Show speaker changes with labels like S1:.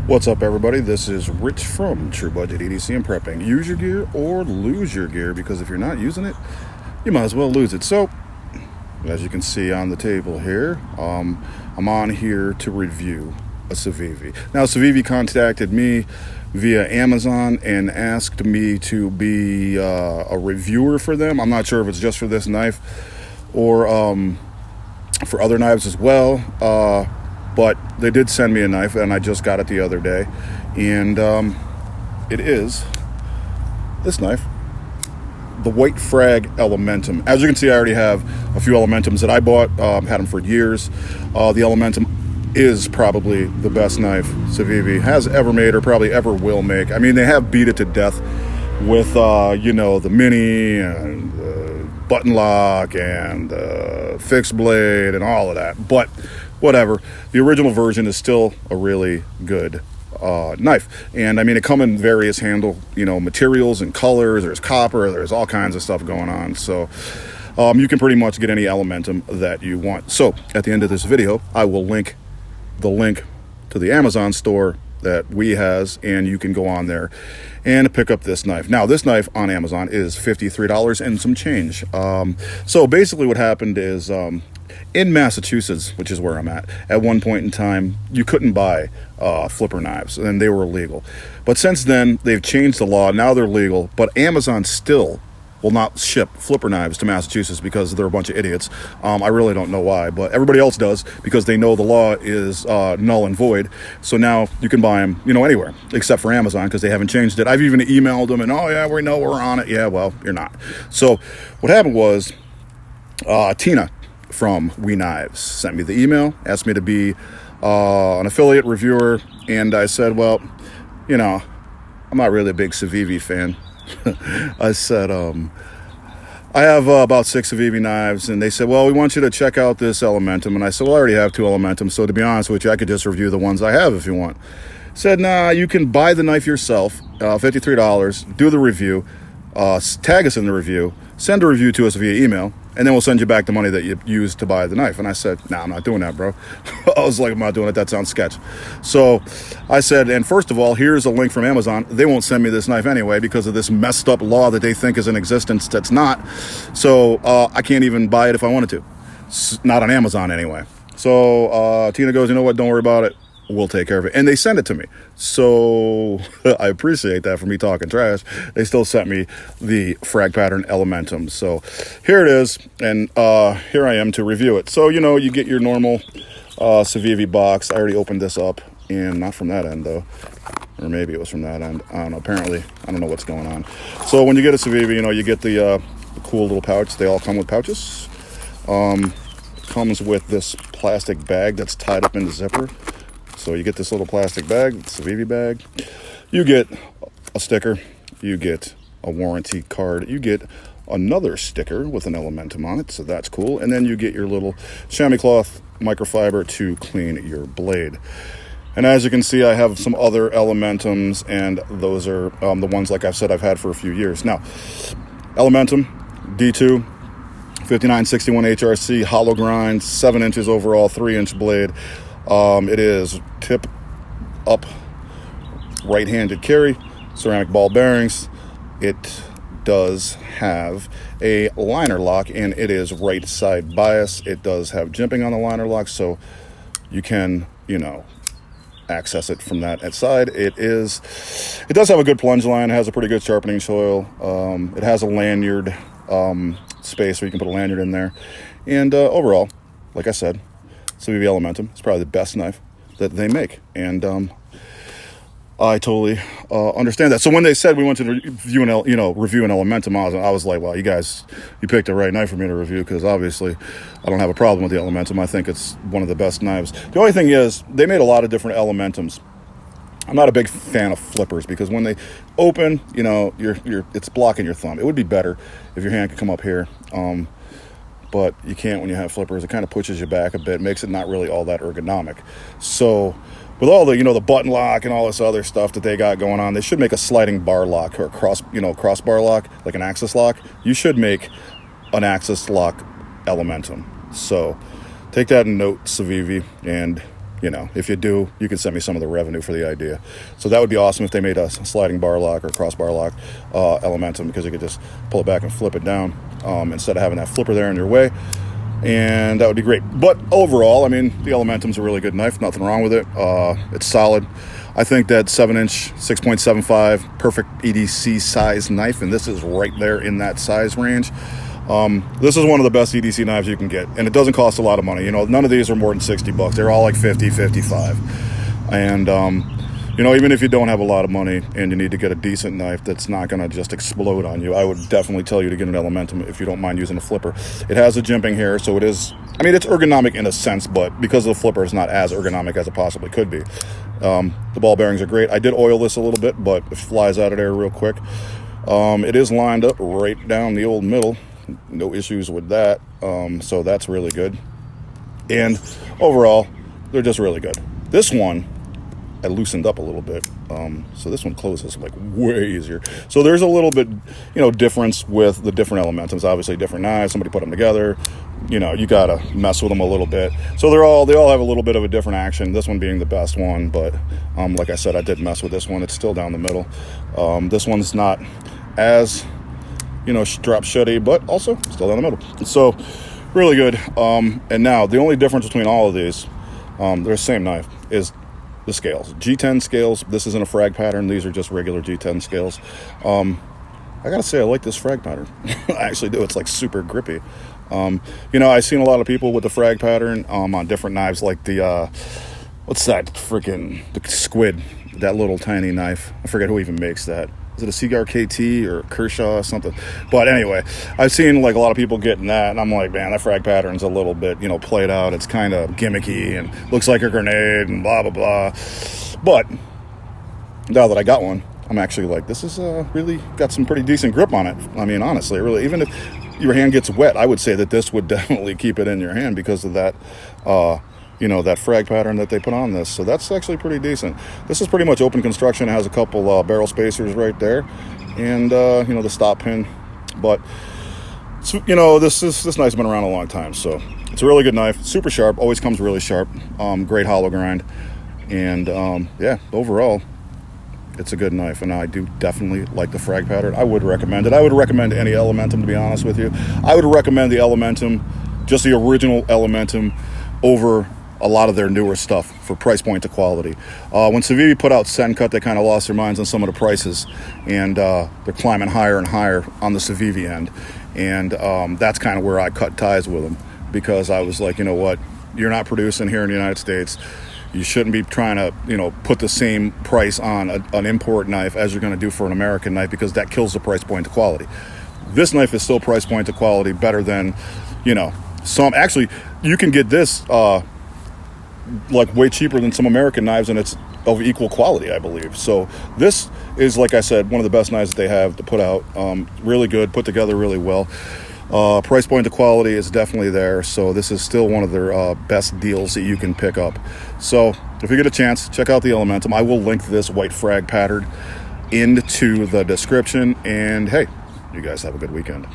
S1: What's up, everybody? This is Rich from True Budget EDC and Prepping. Use your gear or lose your gear, because if you're not using it, you might as well lose it. So, as you can see on the table here, I'm on here to review a Civivi. Now, Civivi contacted me via Amazon and asked me to be a reviewer for them. I'm not sure if it's just for this knife or for other knives as well. But they did send me a knife, and I just got it the other day. And it is this knife, the white Frag Elementum. As you can see, I already have a few Elementums that I bought, had them for years. The Elementum is probably the best knife Civivi has ever made or probably ever will make. I mean, they have beat it to death with, the Mini and button lock and fixed blade and all of that. But whatever, the original version is still a really good knife. And I mean, it come in various handle materials and colors. There's copper, there's all kinds of stuff going on. So you can pretty much get any Elementum that you want. So at the end of this video, I will link the link to the Amazon store that has, and you can go on there and pick up this knife. Now, this knife on Amazon is $53 and some change. So basically what happened is, in Massachusetts, which is where I'm at one point in time, you couldn't buy flipper knives, and they were illegal. But since then, they've changed the law. Now they're legal, but Amazon still will not ship flipper knives to Massachusetts because they're a bunch of idiots. I really don't know why, but everybody else does, because they know the law is null and void. So now you can buy them, anywhere except for Amazon, because they haven't changed it. I've even emailed them, and oh yeah, we know we're on it. Yeah, well, you're not. So what happened was, Tina from We Knives sent me the email, asked me to be an affiliate reviewer, and I said, well, I'm not really a big Civivi fan. I said, I have about 6 Civivi knives, and they said, well, we want you to check out this Elementum. And I said, well, I already have 2 Elementums, so to be honest with you, I could just review the ones I have if you want. Said, nah, you can buy the knife yourself, $53, do the review, tag us in the review, send a review to us via email, and then we'll send you back the money that you used to buy the knife. And I said, nah, I'm not doing that, bro. I was like, I'm not doing it. That sounds sketch. So I said, and first of all, here's a link from Amazon. They won't send me this knife anyway because of this messed up law that they think is in existence that's not. So I can't even buy it if I wanted to. Not on Amazon anyway. So Tina goes, you know what? Don't worry about it. We'll take care of it. And they send it to me. So I appreciate that for me talking trash. They still sent me the Frag pattern Elementum. So here it is. And here I am to review it. So, you get your normal Civivi box. I already opened this up, and not from that end though. Or maybe it was from that end. I don't know. Apparently, I don't know what's going on. So when you get a Civivi, you get the cool little pouch. They all come with pouches. Comes with this plastic bag that's tied up in the zipper. So you get this little plastic bag, Civivi bag. You get a sticker. You get a warranty card. You get another sticker with an Elementum on it, so that's cool. And then you get your little chamois cloth microfiber to clean your blade. And as you can see, I have some other Elementums, and those are the ones, like I've said, I've had for a few years. Now, Elementum D2, 5961 HRC, hollow grind, 7 inches overall, 3-inch blade. It is tip up right-handed carry, ceramic ball bearings. It does have a liner lock, and it is right side bias. It does have jimping on the liner lock, so you can, access it from that side. It does have a good plunge line. It has a pretty good sharpening choil. It has a lanyard space where you can put a lanyard in there. And overall, like I said, Civivi Elementum is probably the best knife that they make, and I totally understand that. So when they said we wanted to review an Elementum, I was like, well, you picked the right knife for me to review, because obviously I don't have a problem with the Elementum. I think it's one of the best knives. The only thing is, they made a lot of different Elementums. I'm not a big fan of flippers, because when they open, it's blocking your thumb. It would be better if your hand could come up here. But you can't when you have flippers. It kind of pushes you back a bit, makes it not really all that ergonomic. So with all the, the button lock and all this other stuff that they got going on, they should make a sliding bar lock, or crossbar lock, like an axis lock. You should make an axis lock Elementum. So take that in note, Civivi, and you know, if you do, you can send me some of the revenue for the idea. So that would be awesome if they made a sliding bar lock or crossbar lock Elementum, because you could just pull it back and flip it down instead of having that flipper there in your way. And that would be great. But overall, I mean, the Elementum's a really good knife. Nothing wrong with it. It's solid. I think that 7-inch, 6.75, perfect EDC size knife, and this is right there in that size range. This is one of the best EDC knives you can get, and it doesn't cost a lot of money. You know, none of these are more than 60 bucks. They're all like 50, 55. And, you know, even if you don't have a lot of money and you need to get a decent knife that's not going to just explode on you, I would definitely tell you to get an Elementum if you don't mind using a flipper. It has a jimping here, so it is, I mean, it's ergonomic in a sense, but because of the flipper, it's not as ergonomic as it possibly could be. The ball bearings are great. I did oil this a little bit, but it flies out of there real quick. It is lined up right down the old middle. No issues with that. So that's really good. And overall, they're just really good. This one, I loosened up a little bit. So this one closes like way easier. So there's a little bit, you know, difference with the different Elementums. Obviously different knives, somebody put them together. You know, you gotta mess with them a little bit. So they all have a little bit of a different action. This one being the best one, but like I said, I did mess with this one. It's still down the middle. This one's not as, you know, drop shutty, but also still down the middle. So really good. And now the only difference between all of these, they're the same knife, is the scales. G10 scales. This isn't a Frag pattern. These are just regular G10 scales. I gotta say, I like this Frag pattern. I actually do. It's like super grippy. You know, I've seen a lot of people with the Frag pattern on different knives, like the what's that freaking, the squid, that little tiny knife. I forget who even makes that. Is it a Cigar KT or Kershaw or something? But anyway, I've seen like a lot of people getting that, and I'm like, man, that Frag pattern's a little bit, you know, played out. It's kind of gimmicky and looks like a grenade and blah, blah, blah. But now that I got one, I'm actually like, this is really got some pretty decent grip on it. I mean, honestly, really, even if your hand gets wet, I would say that this would definitely keep it in your hand because of that, you know, that Frag pattern that they put on this. So that's actually pretty decent. This is pretty much open construction. It has a couple barrel spacers right there, and you know, the stop pin. But you know, this knife's been around a long time, so it's a really good knife. Super sharp. Always comes really sharp. Great hollow grind, and yeah, overall, it's a good knife, and I do definitely like the Frag pattern. I would recommend it. I would recommend any Elementum, to be honest with you. I would recommend the Elementum, just the original Elementum, over a lot of their newer stuff for price point to quality. When Civivi put out Set and Cut, they kind of lost their minds on some of the prices, and they're climbing higher and higher on the Civivi end. And that's kind of where I cut ties with them, because I was like, you know what, you're not producing here in the United States. You shouldn't be trying to, you know, put the same price on an import knife as you're going to do for an American knife, because that kills the price point to quality. This knife is still price point to quality better than, you know, some. Actually, you can get this like way cheaper than some American knives, and it's of equal quality, I believe. So this is, like I said, one of the best knives that they have to put out. Really good, put together really well. Price point to quality is definitely there, so this is still one of their best deals that you can pick up. So if you get a chance, check out the Elementum. I will link this white Frag pattern into the description, and hey, you guys have a good weekend.